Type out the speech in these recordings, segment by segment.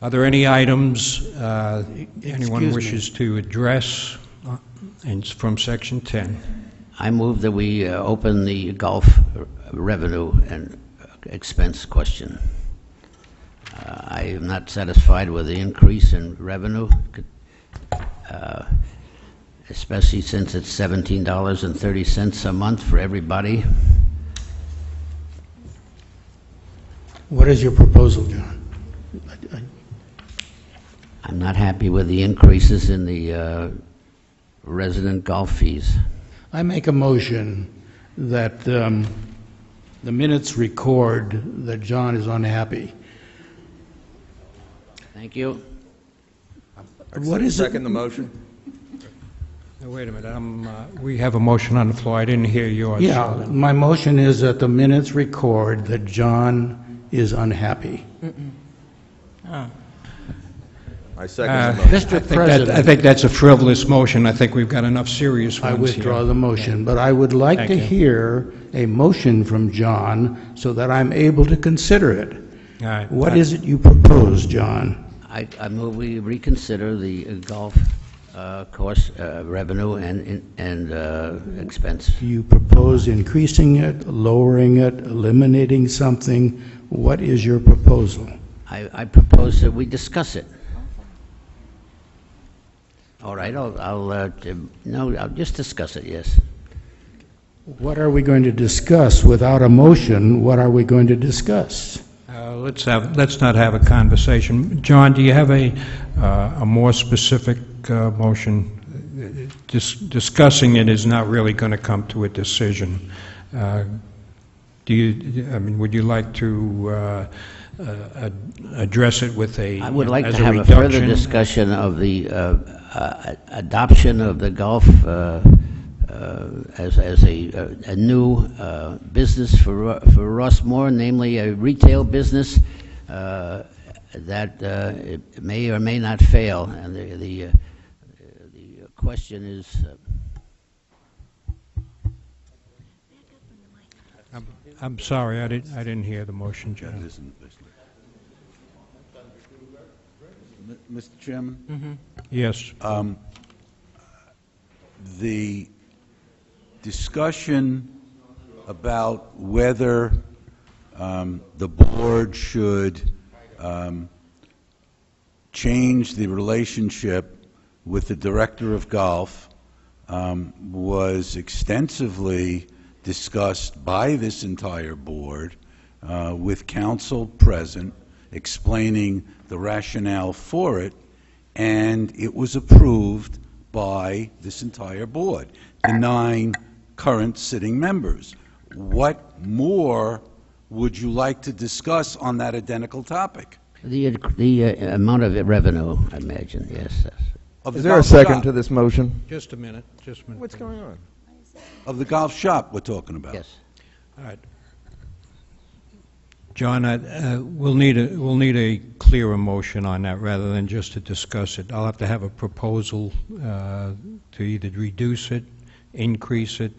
Are there any items anyone wishes to address from Section 10? I move that we open the golf revenue and expense question. I am not satisfied with the increase in revenue, especially since it's $17.30 a month for everybody. What is your proposal, John? I'm not happy with the increases in the resident golf fees. I make a motion that the minutes record that John is unhappy. Thank you. What is Second the motion? Now, wait a minute. We have a motion on the floor. I didn't hear yours. Yeah, my motion is that the minutes record that John is unhappy. I second the motion. Mr. President, I think that's a frivolous motion. I think we've got enough serious ones I withdraw here. the motion, but I would like Thank to you. hear a motion from John so that I'm able to consider it. All right. What is it you propose, John? I move we reconsider the golf course revenue and expense. You propose increasing it, lowering it, eliminating something? What is your proposal? I propose that we discuss it. All right, I'll just discuss it, yes. What are we going to discuss? Without a motion, what are we going to discuss? Let's not have a conversation. John, do you have a more specific motion? Discussing it is not really going to come to a decision. Would you like to address it with a I would like as to have a reduction? further discussion of the adoption of the golf as a new business for Rossmore, namely a retail business that it may or may not fail. And the question is. I'm sorry, I didn't hear the motion, John. Mr. Chairman? Mm-hmm. Yes. The discussion about whether the board should change the relationship with the director of golf was extensively discussed by this entire board with counsel present, explaining the rationale for it, and it was approved by this entire board, the 9 current sitting members. What more would you like to discuss on that identical topic? The amount of revenue, I imagine, yes. Is there a second to this motion? Just a minute. What's going on? Of the golf shop we're talking about. Yes. All right. John, we'll need a clearer motion on that rather than just to discuss it. I'll have to have a proposal to either reduce it, increase it,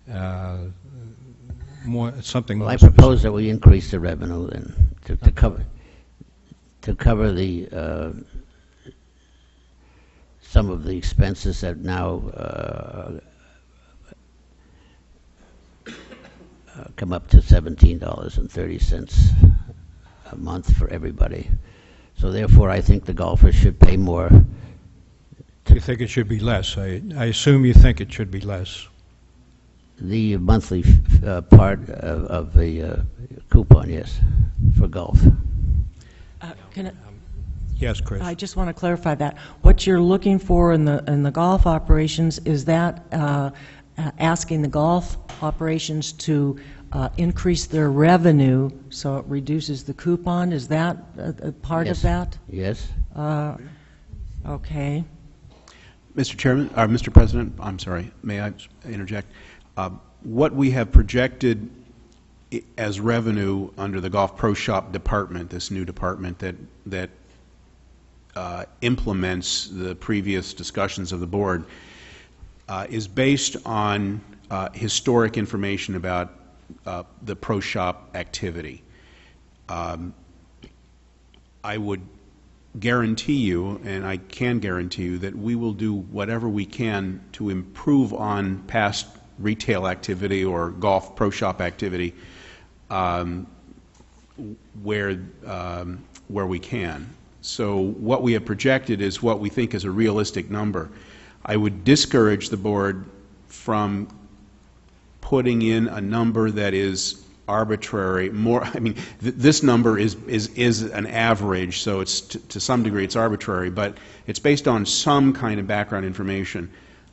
something more. Well, I propose that we increase the revenue then to cover the some of the expenses that now come up to $17.30 a month for everybody. So therefore, I think the golfers should pay more. You think it should be less? I assume you think it should be less. The monthly part of the coupon, yes, for golf. Yes, Chris. I just want to clarify that. What you're looking for in the golf operations, is that asking the golf operations to increase their revenue so it reduces the coupon? Is that a part of that? Yes. Okay. Mr. Chairman, or Mr. President, I'm sorry, may I interject? What we have projected as revenue under the Golf Pro Shop department, this new department that implements the previous discussions of the board, is based on historic information about the Pro Shop activity. I would guarantee you, and I can guarantee you, that we will do whatever we can to improve on past retail activity or golf pro shop activity where we can. So what we have projected is what we think is a realistic number. I would discourage the board from putting in a number that is arbitrary. This number is an average, so it's to some degree it's arbitrary, but it's based on some kind of background information.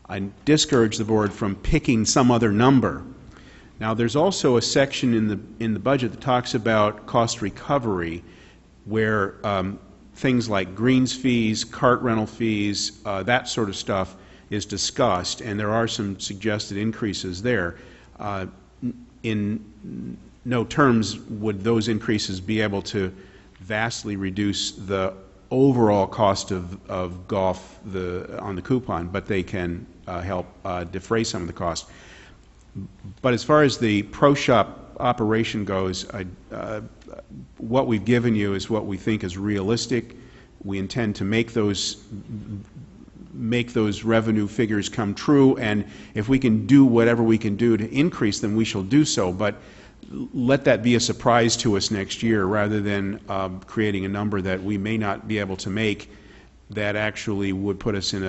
I discourage the board from picking some other number. Now, there's also a section in the budget that talks about cost recovery, where things like greens fees, cart rental fees, that sort of stuff is discussed, and there are some suggested increases there. In no terms would those increases be able to vastly reduce the overall cost of golf on the coupon, but they can help defray some of the cost. But as far as the pro shop operation goes, what we've given you is what we think is realistic. We intend to make those revenue figures come true, and if we can do whatever we can do to increase them, we shall do so. But let that be a surprise to us next year, rather than creating a number that we may not be able to make, that actually would put us in